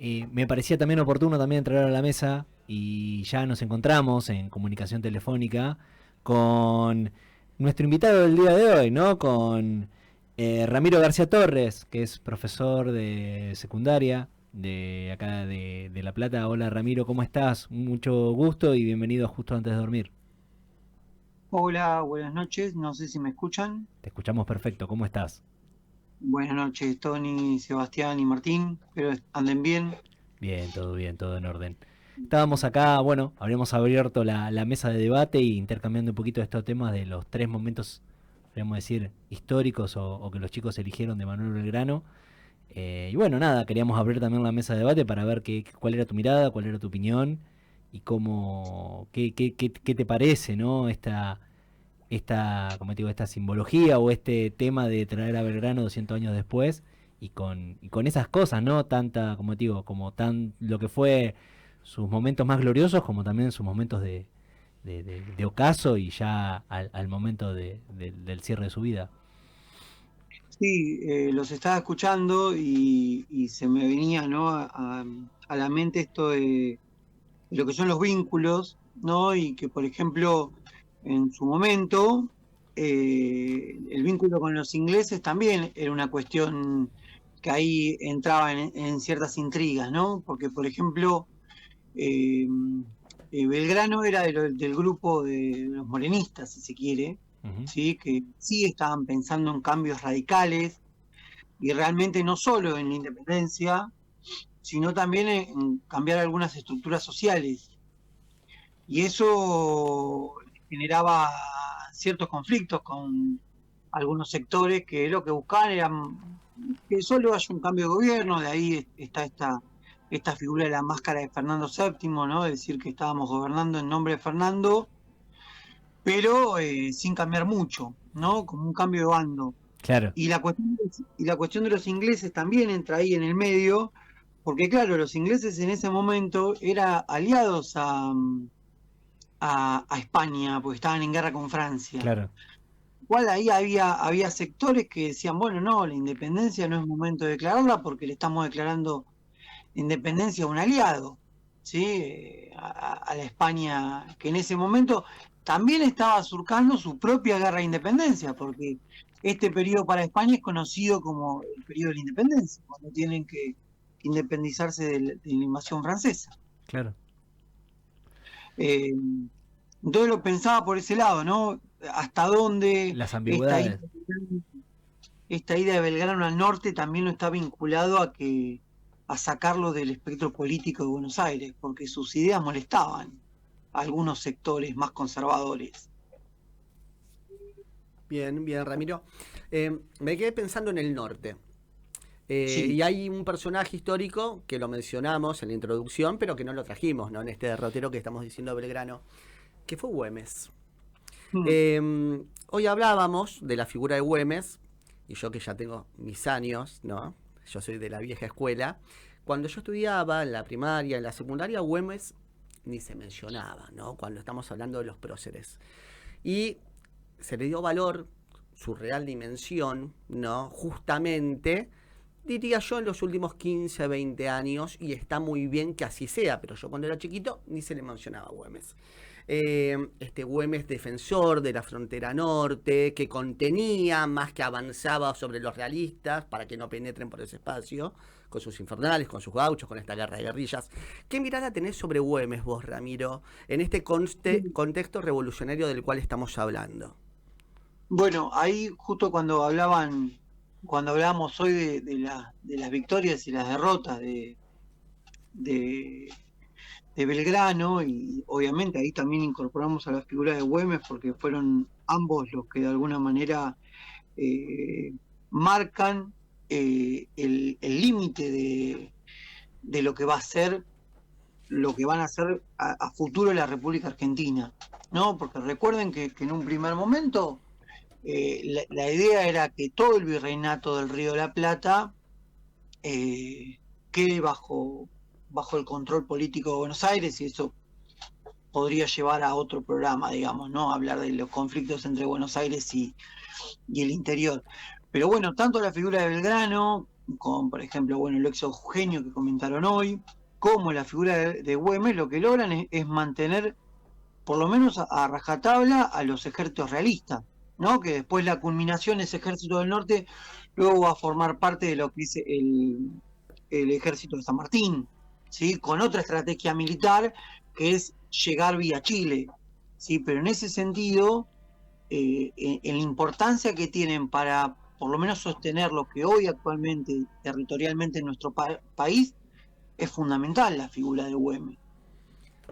Me parecía también oportuno también traer a la mesa y ya nos encontramos en comunicación telefónica con nuestro invitado del día de hoy, ¿no? Con Ramiro García Torres, que es profesor de secundaria de acá de La Plata. Hola Ramiro, ¿cómo estás? Mucho gusto y bienvenido a Justo Antes de Dormir. Hola, buenas noches. No sé si me escuchan. Te escuchamos perfecto, ¿cómo estás? Buenas noches, Tony, Sebastián y Martín. Espero anden bien. Bien, todo en orden. Estábamos acá, bueno, habríamos abierto la mesa de debate y intercambiando un poquito estos temas de los tres momentos, podríamos decir, históricos o que los chicos eligieron de Manuel Belgrano. Y bueno, nada, queríamos abrir también la mesa de debate para ver cuál era tu mirada, cuál era tu opinión y qué te parece, ¿no? Como te digo, esta simbología o este tema de traer a Belgrano 200 años después y con esas cosas, ¿no? Tanta, como te digo, como tan lo que fue sus momentos más gloriosos como también sus momentos de ocaso y ya al momento del cierre de su vida. Sí, los estaba escuchando y se me venía, ¿no? a la mente esto de lo que son los vínculos, ¿no? Y que, por ejemplo, en su momento, el vínculo con los ingleses también era una cuestión que ahí entraba en ciertas intrigas, ¿no? Porque, por ejemplo, Eh, Belgrano era del grupo de los morenistas, si se quiere, Ujú. ¿sí? Que sí estaban pensando en cambios radicales y realmente no solo en la independencia, sino también en cambiar algunas estructuras sociales. Y eso generaba ciertos conflictos con algunos sectores que lo que buscaban era que solo haya un cambio de gobierno. De ahí está esta figura de la máscara de Fernando VII, ¿no? Es decir, que estábamos gobernando en nombre de Fernando, pero sin cambiar mucho, ¿no? Como un cambio de bando. Claro, Y la cuestión de los ingleses también entra ahí en el medio, porque claro, los ingleses en ese momento eran aliados a España, porque estaban en guerra con Francia. claro. Igual ahí había sectores que decían, bueno, no, la independencia no es momento de declararla porque le estamos declarando independencia a un aliado, ¿sí? A la España que en ese momento también estaba surcando su propia guerra de independencia, porque este periodo para España es conocido como el periodo de la independencia, cuando tienen que independizarse de la invasión francesa. Claro. Eh, entonces lo pensaba por ese lado, ¿no? ¿Hasta dónde Las esta ambigüedades. esta ida de Belgrano al norte también no está vinculado a sacarlo del espectro político de Buenos Aires, porque sus ideas molestaban a algunos sectores más conservadores. Bien, bien, Ramiro. Me quedé pensando en el norte. Y Sí. hay un personaje histórico que lo mencionamos en la introducción, pero que no lo trajimos, ¿no? En este derrotero que estamos diciendo Belgrano, que fue Güemes. Mm. Hoy hablábamos de la figura de Güemes, y yo que ya tengo mis años, ¿no? Yo soy de la vieja escuela. Cuando yo estudiaba en la primaria, en la secundaria, Güemes ni se mencionaba, ¿no? Cuando estamos hablando de los próceres. Y se le dio valor, su real dimensión, ¿no? Justamente, diría yo, en los últimos 15, 20 años, y está muy bien que así sea, pero yo cuando era chiquito ni se le mencionaba a Güemes. Este Güemes defensor de la frontera norte, que contenía más que avanzaba sobre los realistas para que no penetren por ese espacio, con sus infernales, con sus gauchos, con esta guerra de guerrillas. ¿Qué mirada tenés sobre Güemes vos, Ramiro, en este contexto revolucionario del cual estamos hablando? Bueno, ahí justo cuando hablábamos hoy de las victorias y las derrotas de, de Belgrano, y obviamente ahí también incorporamos a la figura de Güemes, porque fueron ambos los que de alguna manera eh, marcan el límite de lo que va a ser, lo que van a hacer a futuro la República Argentina, ¿no? Porque recuerden que en un primer momento la idea era que todo el virreinato del Río de la Plata eh, quede bajo el control político de Buenos Aires, y eso podría llevar a otro programa, digamos, ¿no? Hablar de los conflictos entre Buenos Aires y el interior. Pero bueno, tanto la figura de Belgrano con por ejemplo, bueno, el éxodo jujeño que comentaron hoy, como la figura de Güemes lo que logran es mantener por lo menos a rajatabla a los ejércitos realistas, ¿no? Que después la culminación de ese ejército del norte luego va a formar parte de lo que es el ejército de San Martín, ¿sí? Con otra estrategia militar que es llegar vía Chile, ¿sí? Pero en ese sentido, en la importancia que tienen para por lo menos sostener lo que hoy actualmente territorialmente en nuestro país, es fundamental la figura de Güemes,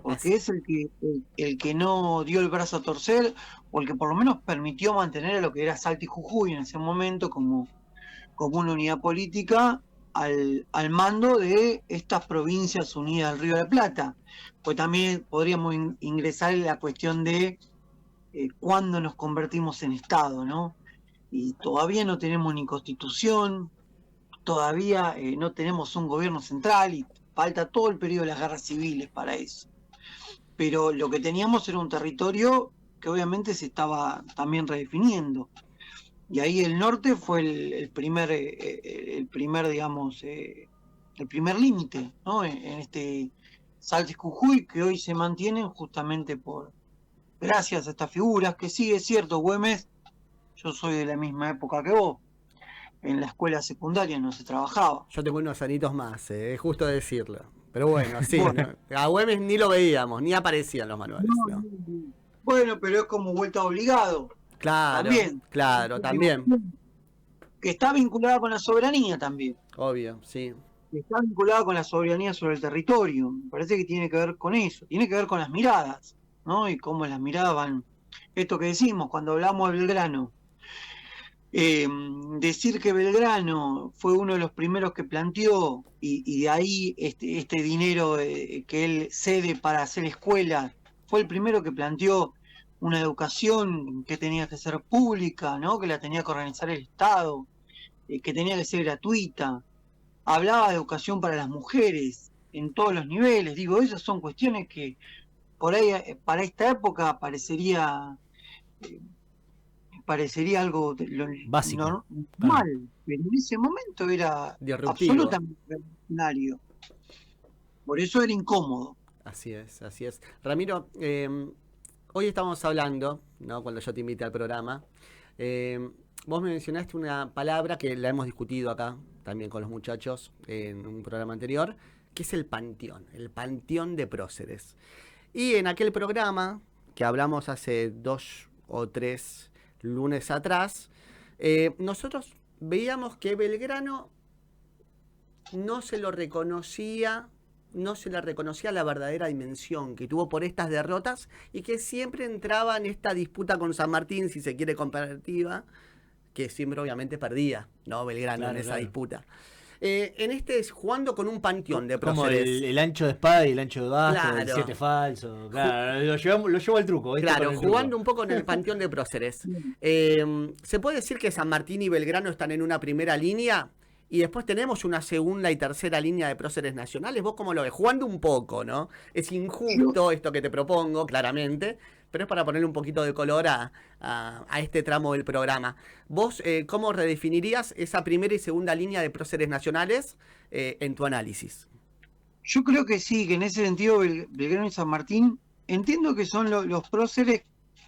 porque es el que no dio el brazo a torcer, o el que por lo menos permitió mantener a lo que era Salta y Jujuy en ese momento como una unidad política al mando de estas provincias unidas del Río de la Plata. Pues también podríamos ingresar en la cuestión de cuándo nos convertimos en Estado, ¿no? Y todavía no tenemos ni constitución, todavía no tenemos un gobierno central y falta todo el periodo de las guerras civiles para eso. Pero lo que teníamos era un territorio que obviamente se estaba también redefiniendo. Y ahí el norte fue el primer, digamos, el primer límite, ¿no? En este Salta y Jujuy, que hoy se mantienen justamente gracias a estas figuras, que sí, es cierto, Güemes, yo soy de la misma época que vos. En la escuela secundaria no se trabajaba. Yo tengo unos anitos más, es justo decirlo. Pero bueno, sí, bueno. ¿No? A Güemes ni lo veíamos, ni aparecían los manuales. No. Bueno, pero es como vuelta obligado. Claro, también. Claro, también. Que está vinculada con la soberanía también. Obvio, sí. Que está vinculada con la soberanía sobre el territorio. Me parece que tiene que ver con eso. Tiene que ver con las miradas, ¿no? Y cómo las miradas van. Esto que decimos cuando hablamos de Belgrano. Decir que Belgrano fue uno de los primeros que planteó y de ahí este dinero que él cede para hacer escuelas, fue el primero que planteó una educación que tenía que ser pública, ¿no? Que la tenía que organizar el Estado, que tenía que ser gratuita. Hablaba de educación para las mujeres en todos los niveles. Digo, esas son cuestiones que por ahí para esta época parecería algo básico, normal, claro. Pero en ese momento era disruptivo, absolutamente revolucionario. Por eso era incómodo. Así es, así es. Ramiro, hoy estamos hablando, ¿no? Cuando yo te invité al programa, vos me mencionaste una palabra que la hemos discutido acá, también con los muchachos, en un programa anterior, que es el panteón de próceres. Y en aquel programa, que hablamos hace 2 o 3 lunes atrás, nosotros veíamos que Belgrano no se le reconocía la verdadera dimensión que tuvo por estas derrotas y que siempre entraba en esta disputa con San Martín, si se quiere comparativa, que siempre obviamente perdía, ¿no? Belgrano, claro, en esa disputa. En este jugando con un panteón de próceres. Como el ancho de espada y el ancho de basto, claro. El 7 falso. Claro, lo llevo al truco. Claro, jugando un poco en el panteón de próceres. ¿Se puede decir que San Martín y Belgrano están en una primera línea? Y después tenemos una segunda y tercera línea de próceres nacionales. ¿Vos cómo lo ves? Jugando un poco, ¿no? Es injusto esto que te propongo, claramente, pero es para ponerle un poquito de color a este tramo del programa. ¿Vos cómo redefinirías esa primera y segunda línea de próceres nacionales en tu análisis? Yo creo que sí, que en ese sentido Belgrano y San Martín, entiendo que son los próceres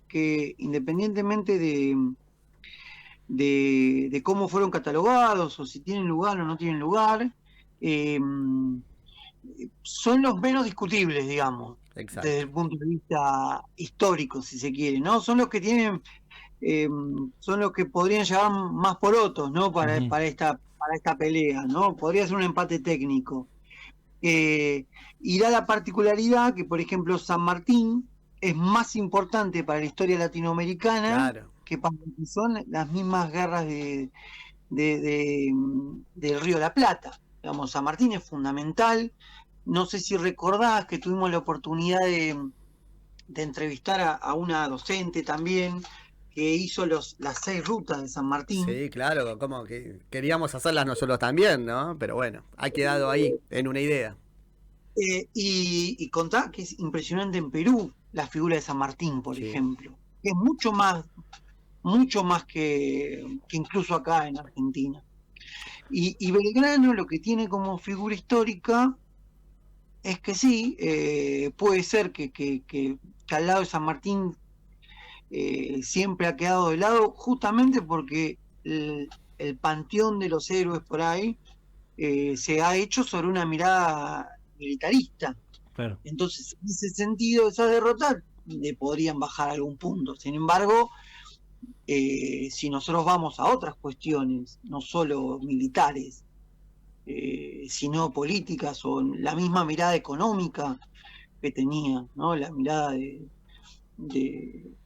que independientemente de cómo fueron catalogados o si tienen lugar o no tienen lugar, son los menos discutibles, digamos. Exacto. Desde el punto de vista histórico, si se quiere, ¿no? Son los que tienen, son los que podrían llevar más porotos, ¿no? Para esta pelea, ¿no? Podría ser un empate técnico. Y da la particularidad que, por ejemplo, San Martín es más importante para la historia latinoamericana, claro, que son las mismas guerras del Río de la Plata. Digamos, San Martín es fundamental. No sé si recordás que tuvimos la oportunidad de entrevistar a una docente también que hizo las 6 rutas de San Martín. Sí, claro, como que queríamos hacerlas nosotros también, ¿no? Pero bueno, ha quedado ahí en una idea. Y contá que es impresionante en Perú la figura de San Martín, por ejemplo. Es mucho más que incluso acá en Argentina. Y Belgrano lo que tiene como figura histórica es que sí, puede ser que al lado de San Martín siempre ha quedado de lado, justamente porque el panteón de los héroes por ahí se ha hecho sobre una mirada militarista. Claro. Entonces, en ese sentido, esas derrotas le podrían bajar algún punto. Sin embargo, si nosotros vamos a otras cuestiones, no solo militares, sino políticas o la misma mirada económica que tenía, ¿no? La mirada de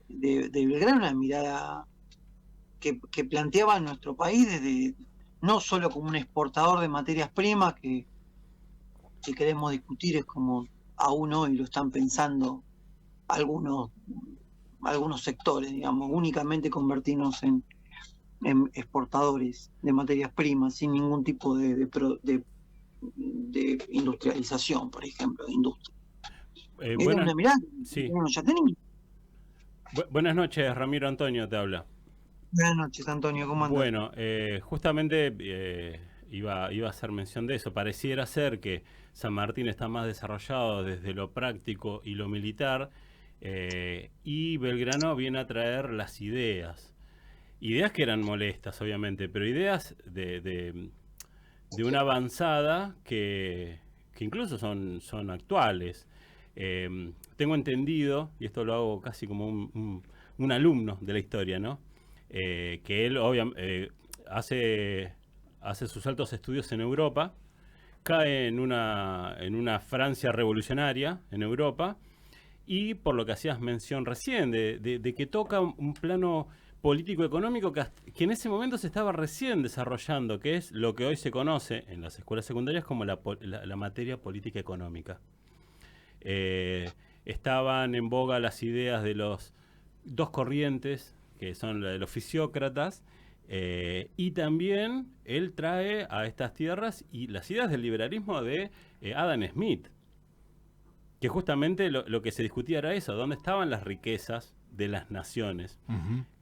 Belgrano, una mirada que planteaba a nuestro país desde no solo como un exportador de materias primas, que si queremos discutir es como aún hoy lo están pensando algunos sectores, digamos, únicamente convertirnos en exportadores de materias primas sin ningún tipo de industrialización, por ejemplo, de industria. Era una mirada sí. que ya tenía. Buenas noches, Ramiro Antonio te habla. Buenas noches, Antonio, ¿cómo andas? Bueno, justamente iba a hacer mención de eso. Pareciera ser que San Martín está más desarrollado desde lo práctico y lo militar, y Belgrano viene a traer las ideas. Ideas que eran molestas, obviamente, pero ideas de una avanzada que incluso son actuales. Tengo entendido, y esto lo hago casi como un alumno de la historia, ¿no? Que él obviamente hace sus altos estudios en Europa, cae en una Francia revolucionaria en Europa, y por lo que hacías mención recién, de que toca un plano político-económico que en ese momento se estaba recién desarrollando, que es lo que hoy se conoce en las escuelas secundarias como la materia política económica. Estaban en boga las ideas de los dos corrientes, que son la de los fisiócratas, y también él trae a estas tierras y las ideas del liberalismo de Adam Smith, que justamente lo que se discutía era eso, dónde estaban las riquezas de las naciones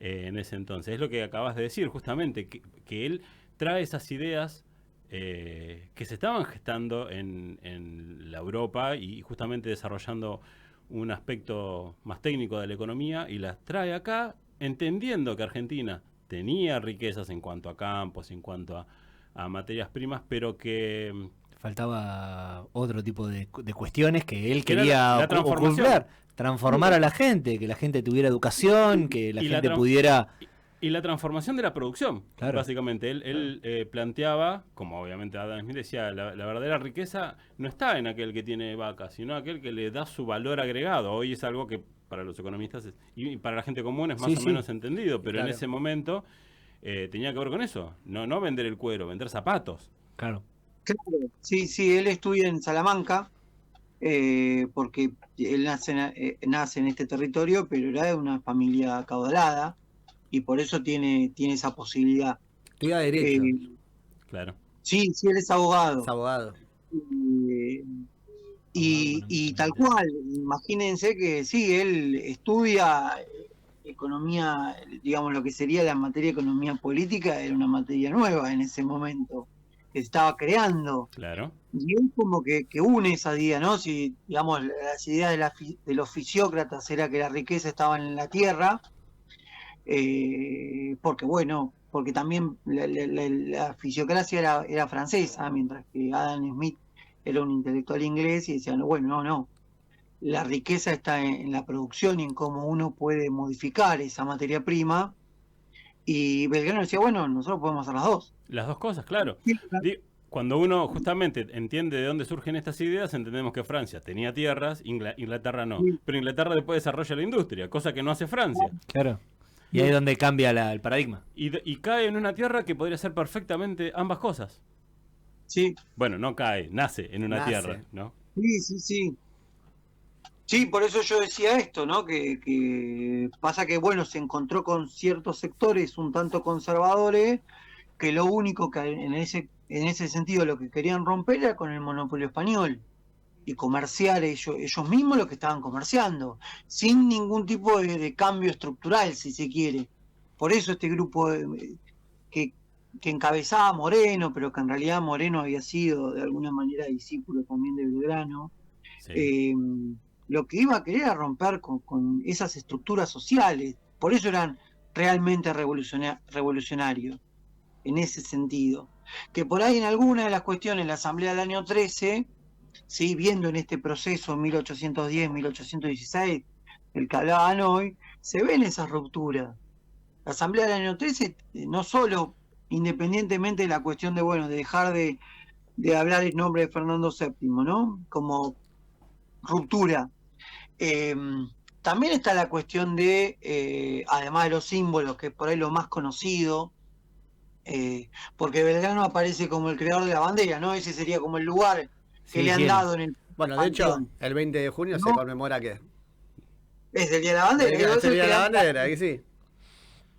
en ese entonces. Es lo que acabas de decir, justamente, que él trae esas ideas que se estaban gestando en la Europa y justamente desarrollando un aspecto más técnico de la economía, y las trae acá, entendiendo que Argentina tenía riquezas en cuanto a campos, en cuanto a materias primas, pero que faltaba otro tipo de cuestiones que él que quería la transformación. ocultar, transformar a la gente, que la gente tuviera educación, que la gente pudiera... Y la transformación de la producción, claro. Básicamente. Él planteaba, como obviamente Adam Smith decía, la verdadera riqueza no está en aquel que tiene vacas, sino aquel que le da su valor agregado. Hoy es algo que para los economistas y para la gente común es más o menos entendido, pero claro, en ese momento tenía que ver con eso. No vender el cuero, vender zapatos. Claro. Claro, sí, él estudia en Salamanca, porque él nace en este territorio, pero era de una familia acaudalada, y por eso tiene esa posibilidad. Estudia Derecho. Claro. Sí, él es abogado. Es abogado. Y tal cual, imagínense que sí, él estudia economía, digamos lo que sería la materia de economía política, era una materia nueva en ese momento, que se estaba creando. Claro. Y él como que une esa idea, ¿no? Si, digamos, las ideas de los fisiócratas era que la riqueza estaba en la tierra, porque también la fisiocracia era francesa, mientras que Adam Smith era un intelectual inglés, y decían, bueno, no, la riqueza está en la producción y en cómo uno puede modificar esa materia prima. Y Belgrano decía, bueno, nosotros podemos hacer las dos. Las dos cosas, claro. Sí, claro. Cuando uno justamente entiende de dónde surgen estas ideas, entendemos que Francia tenía tierras, Inglaterra no. Sí. Pero Inglaterra después desarrolla la industria, cosa que no hace Francia. Claro. Y ahí es donde cambia el paradigma. Y cae en una tierra que podría ser perfectamente ambas cosas. Sí. Bueno, no cae, nace en una tierra, ¿no? Sí. Sí, por eso yo decía esto, ¿no? Que pasa que, bueno, se encontró con ciertos sectores un tanto conservadores, que lo único que en ese sentido lo que querían romper era con el monopolio español y comerciar ellos mismos lo que estaban comerciando, sin ningún tipo de cambio estructural, si se quiere. Por eso este grupo que que encabezaba Moreno, pero que en realidad Moreno había sido de alguna manera discípulo también de Belgrano, Sí. lo que iba a querer era romper con esas estructuras sociales. Por eso eran realmente revolucionarios, en ese sentido. Que por ahí en alguna de las cuestiones, la Asamblea del año 13, ¿sí? Viendo en este proceso 1810-1816, el que hablaban hoy, se ven esas rupturas. La Asamblea del año 13, no solo independientemente de la cuestión de, bueno, de dejar de hablar en nombre de Fernando VII, ¿no? Como ruptura. Eh, También está la cuestión de, además de los símbolos, que es por ahí lo más conocido, porque Belgrano aparece como el creador de la bandera, ¿no? Ese sería como el lugar que Sí, le sí, han dado en el Bueno, de hecho, panteón, el 20 de junio se ¿no? conmemora que Es el día de la bandera, es es el el día que de le la han dado. bandera, ahí sí.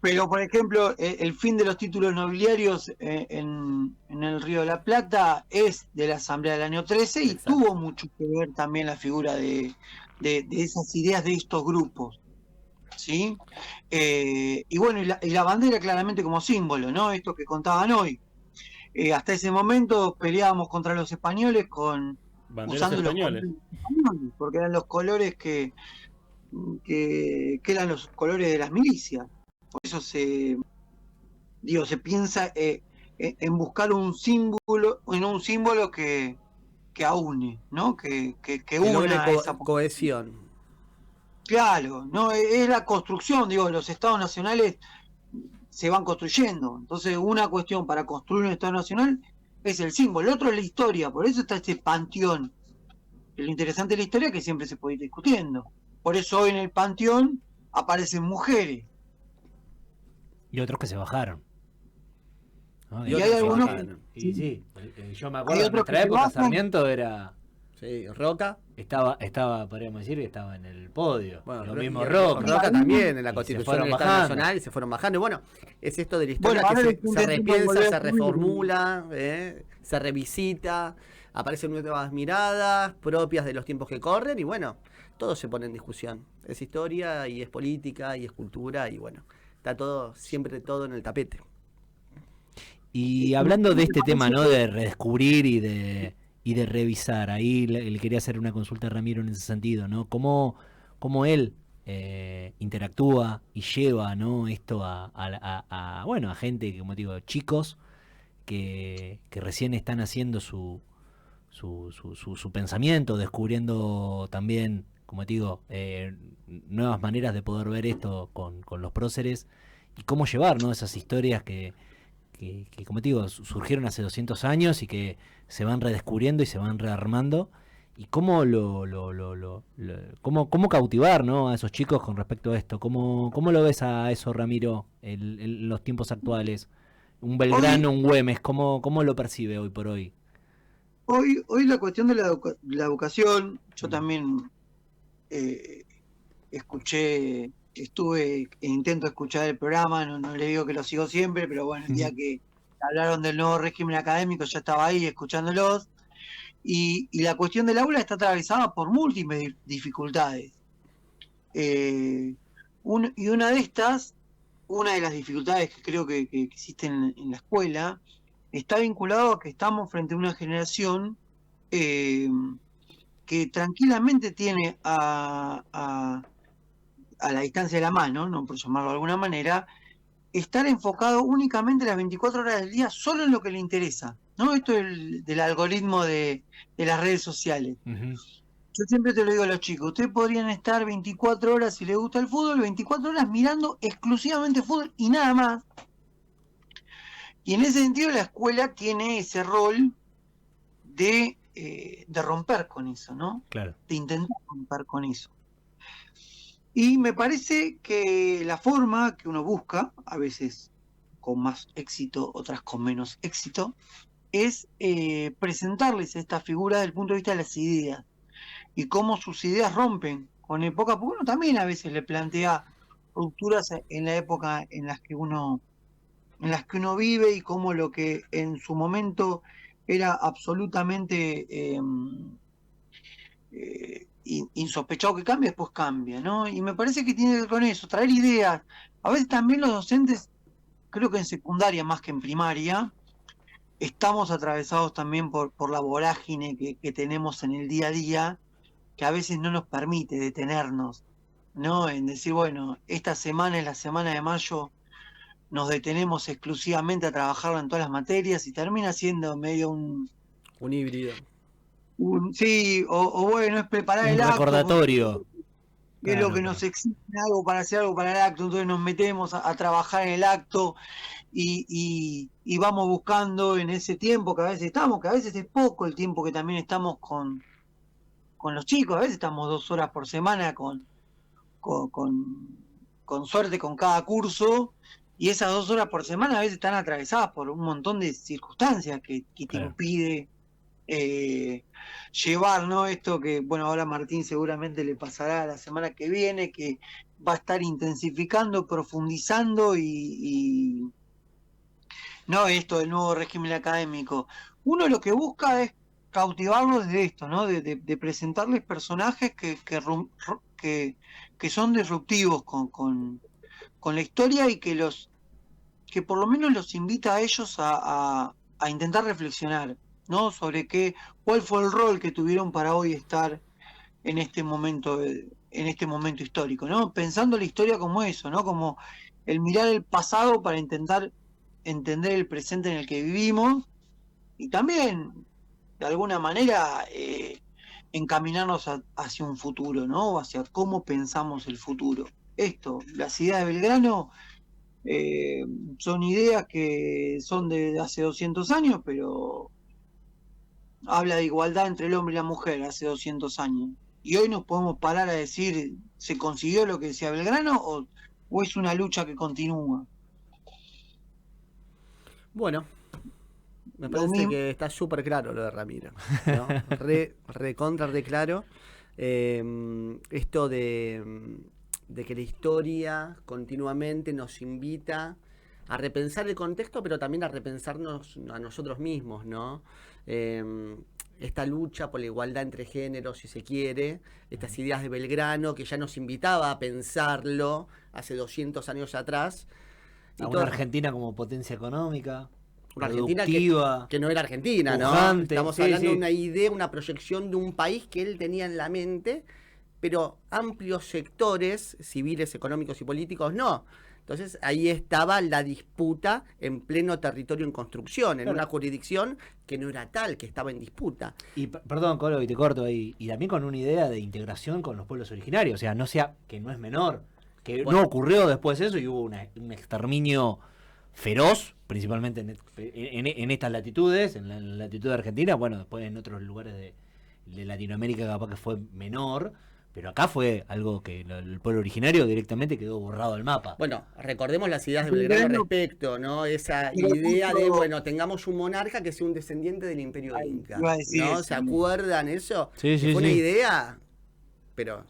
Pero, por ejemplo, el fin de los títulos nobiliarios en el Río de la Plata es de la Asamblea del año 13 y Exacto. tuvo mucho que ver también la figura de esas ideas de estos grupos, ¿sí? Y bueno, y la bandera claramente como símbolo, ¿no? Esto que contaban hoy. Hasta ese momento peleábamos contra los españoles Banderas usando los españoles. colores españoles, porque eran los colores que eran los colores de las milicias. Por eso se piensa en buscar en un símbolo que aúne, ¿no? Que Que logre una a esa. cohesión. Claro, ¿no? Es la construcción, digo, los estados nacionales se van construyendo. Entonces, una cuestión para construir un estado nacional es el símbolo, el otro es la historia, por eso está este panteón. Lo interesante de la historia es que siempre se puede ir discutiendo. Por eso hoy en el panteón aparecen mujeres. y otros que se bajaron. ¿No? Y Y hay otros se algunos bajaron. Y sí, yo me hay acuerdo en otros nuestra que se época bajan. Sarmiento era Sí, Roca. estaba, podríamos decir que estaba en el podio. Bueno, Lo mismo y Roca. Roca también en la Y se Constitución fueron del Estado bajando. Nacional y se fueron bajando. Y bueno, es esto de la historia Bueno, ahora que les se intento repiensa, volver se a subir. reformula, se revisita, aparecen nuevas miradas propias de los tiempos que corren y bueno, todo se pone en discusión. Es historia y es política y es cultura y bueno, está todo, siempre todo en el tapete. Y hablando de este tema, ¿no? De redescubrir y de revisar, ahí le quería hacer una consulta a Ramiro en ese sentido, ¿no? ¿Cómo él interactúa y lleva, ¿no? Esto bueno, a gente, como te digo, chicos que recién están haciendo su pensamiento, descubriendo también, como te digo, nuevas maneras de poder ver esto con los próceres y cómo llevar, ¿no? Esas historias que, como te digo, surgieron hace 200 años y que se van redescubriendo y se van rearmando. Y cómo cómo cautivar, ¿no? A esos chicos con respecto a esto. ¿Cómo lo ves a eso, Ramiro, en los tiempos actuales? Un Hoy, Belgrano, un Güemes, ¿cómo lo percibe hoy por hoy? hoy la cuestión de la educación, yo Mm. también intento escuchar el programa, no le digo que lo sigo siempre, pero bueno, el día que hablaron del nuevo régimen académico ya estaba ahí escuchándolos, y la cuestión del aula está atravesada por múltiples dificultades. Y una de las dificultades que creo que existen en la escuela, está vinculado a que estamos frente a una generación eh, que tranquilamente tiene a la distancia de la mano, no por llamarlo de alguna manera, estar enfocado únicamente las 24 horas del día solo en lo que le interesa, ¿no? Esto del algoritmo de las redes sociales. Ujú. Yo siempre te lo digo a los chicos, ustedes podrían estar 24 horas, si les gusta el fútbol, 24 horas mirando exclusivamente fútbol y nada más. Y en ese sentido la escuela tiene ese rol de romper con eso, ¿no? Claro. De intentar romper con eso. Y me parece que la forma que uno busca, a veces con más éxito, otras con menos éxito, es presentarles esta figura desde el punto de vista de las ideas y cómo sus ideas rompen con época, porque uno también a veces le plantea rupturas en la época en las que uno vive y cómo lo que en su momento era absolutamente insospechado que cambie, después cambia, ¿no? Y me parece que tiene que ver con eso, traer ideas. A veces también los docentes creo que en secundaria más que en primaria, estamos atravesados también por la vorágine que tenemos en el día a día, que a veces no nos permite detenernos, ¿no? En decir, bueno, esta semana es la semana de mayo, nos detenemos exclusivamente a trabajarla en todas las materias y termina siendo medio Un híbrido. sí, o bueno, es preparar Un el acto, recordatorio. y es lo Claro, que pero- nos exige algo para hacer algo para el acto, entonces nos metemos a trabajar en el acto y vamos buscando en ese tiempo que a veces estamos, que a veces es poco el tiempo que también estamos con los chicos, a veces estamos 2 horas por semana con, con, con suerte con cada curso, y esas 2 horas por semana a veces están atravesadas por un montón de circunstancias que te Claro. impide llevar, ¿no? Esto que, bueno, ahora Martín seguramente le pasará la semana que viene, que va a estar intensificando, profundizando y no esto del nuevo régimen académico. Uno lo que busca es cautivarlos de esto, ¿no? De presentarles personajes que son disruptivos con la historia y que por lo menos los invita a ellos a intentar reflexionar, ¿no? Sobre cuál fue el rol que tuvieron para hoy estar en este momento histórico, ¿no? Pensando la historia como eso, ¿no? Como el mirar el pasado para intentar entender el presente en el que vivimos y también, de alguna manera, encaminarnos hacia un futuro, ¿no? Hacia cómo pensamos el futuro. Las ideas de Belgrano eh, son ideas que son de hace 200 años, pero habla de igualdad entre el hombre y la mujer hace 200 años. Y hoy nos podemos parar a decir, ¿se consiguió lo que decía Belgrano o es una lucha que continúa? Bueno, me Lo parece mismo, que está súper claro lo de Ramiro, ¿no? Recontra de claro. Esto de que la historia continuamente nos invita a repensar el contexto, pero también a repensarnos a nosotros mismos, ¿no? Esta lucha por la igualdad entre géneros, si se quiere, estas ideas de Belgrano que ya nos invitaba a pensarlo hace 200 años atrás. A una Argentina como potencia económica, una Argentina productiva, que no era Argentina, pujante, ¿no? Estamos sí, hablando de sí. una idea, una proyección de un país que él tenía en la mente, pero amplios sectores civiles, económicos y políticos no. Entonces ahí estaba la disputa en pleno territorio en construcción, en Claro. una jurisdicción que no era tal, que estaba en disputa. Y perdón, Colo, y te corto ahí. Y también con una idea de integración con los pueblos originarios. O sea, que no es menor. Que Bueno. no ocurrió después eso y hubo un exterminio feroz, principalmente en estas latitudes, en la latitud de Argentina. Bueno, después en otros lugares de Latinoamérica capaz que fue menor. Pero acá fue algo que el pueblo originario directamente quedó borrado del mapa. Bueno, recordemos las ideas de Belgrano al respecto, ¿no? Esa idea de, bueno, tengamos un monarca que sea un descendiente del Imperio Inca, iba a decir ¿no? eso, ¿Se ¿no? acuerdan eso? Sí, sí, Fue una sí. idea, pero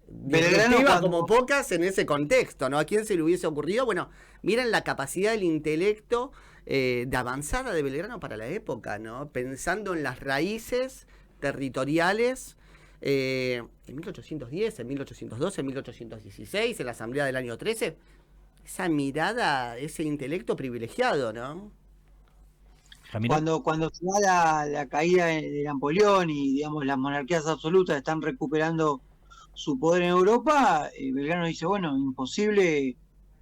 Belgrano disruptiva cuando- como pocas en ese contexto, ¿no? ¿A quién se le hubiese ocurrido? Bueno, miren la capacidad del intelecto de avanzada de Belgrano para la época, ¿no? Pensando en las raíces territoriales en 1810, en 1812, en 1816, en la Asamblea del año 13. Esa mirada, ese intelecto privilegiado, ¿no? Ramiro. Cuando se da la caída de Napoleón y, digamos, las monarquías absolutas están recuperando su poder en Europa, Belgrano dice, bueno, imposible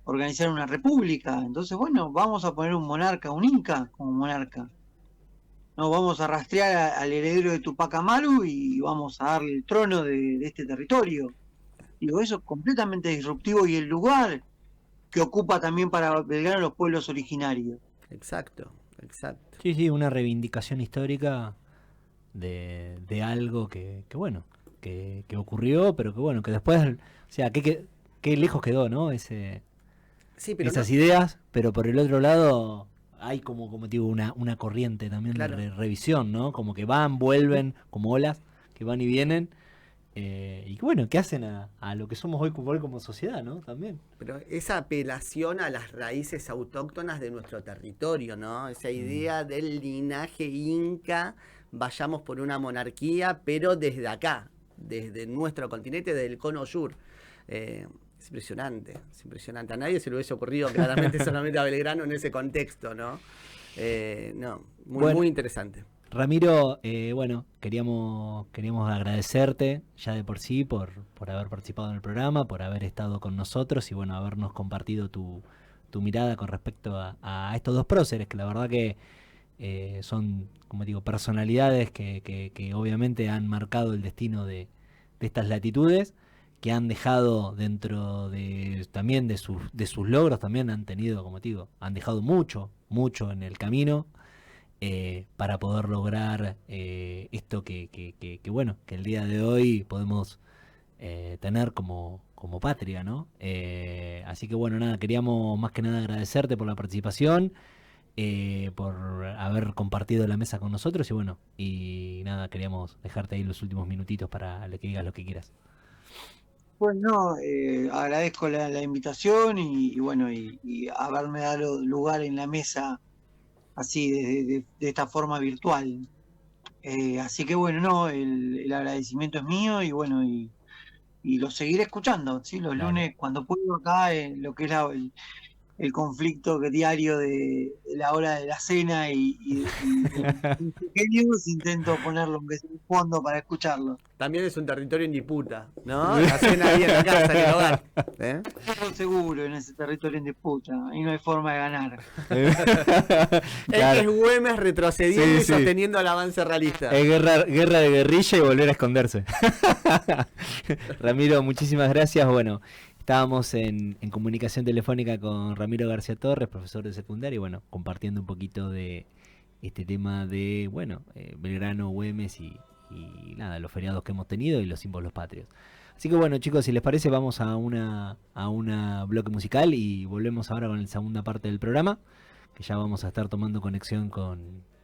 organizar una república. Entonces, bueno, vamos a poner un monarca, un inca como monarca. No, vamos a rastrear al heredero de Tupac Amaru y vamos a darle el trono de este territorio. Digo, eso es completamente disruptivo y el lugar que ocupa también para Belgrano los pueblos originarios. Exacto, exacto. Sí, sí, una reivindicación histórica de algo que ocurrió, pero que bueno, que después, o sea, qué lejos quedó, ¿no? Sí, pero Esas no- ideas, pero por el otro lado hay como digo, una corriente también Claro. de revisión, ¿no? Como que van, vuelven, como olas, que van y vienen, y que bueno, que hacen a lo que somos hoy como sociedad, ¿no? También. Pero esa apelación a las raíces autóctonas de nuestro territorio, ¿no? Esa idea del linaje inca, vayamos por una monarquía, pero desde acá, desde nuestro continente, desde el cono sur. Es impresionante, es impresionante. A nadie se le hubiese ocurrido claramente solamente a Belgrano en ese contexto, ¿no? No, muy interesante. Ramiro, bueno, queríamos agradecerte ya de por sí por haber participado en el programa, por haber estado con nosotros y bueno, habernos compartido tu mirada con respecto a estos dos próceres, que la verdad que son, como digo, personalidades que obviamente han marcado el destino de estas latitudes, que han dejado dentro de también de sus logros, también han tenido, como te digo, han dejado mucho en el camino para poder lograr esto que bueno, que el día de hoy podemos tener como patria, ¿no? Así que bueno, nada, queríamos más que nada agradecerte por la participación, por haber compartido la mesa con nosotros y bueno, y nada, queríamos dejarte ahí los últimos minutitos para que digas lo que quieras. Bueno, agradezco la invitación y bueno, y haberme dado lugar en la mesa así, de esta forma virtual. Así que bueno, no, el agradecimiento es mío y bueno, y lo seguiré escuchando, ¿sí? Los lunes, cuando puedo acá, lo que es el conflicto diario de la hora de la cena y pequeños, intento ponerlo aunque sea en fondo para escucharlo. También es un territorio en disputa, ¿no? La cena ahí en la casa, en el hogar. Seguro en ese territorio en disputa, ahí no hay forma de ganar. Es Güemes retrocediendo y sosteniendo el avance realista. Es guerra de guerrilla y volver a esconderse. Ramiro, muchísimas gracias. Bueno, estábamos en comunicación telefónica con Ramiro García Torres, profesor de secundaria, y bueno, compartiendo un poquito de este tema de, bueno, Belgrano, Güemes y nada, los feriados que hemos tenido y los símbolos patrios. Así que bueno, chicos, si les parece, vamos a una bloque musical y volvemos ahora con la segunda parte del programa, que ya vamos a estar tomando conexión con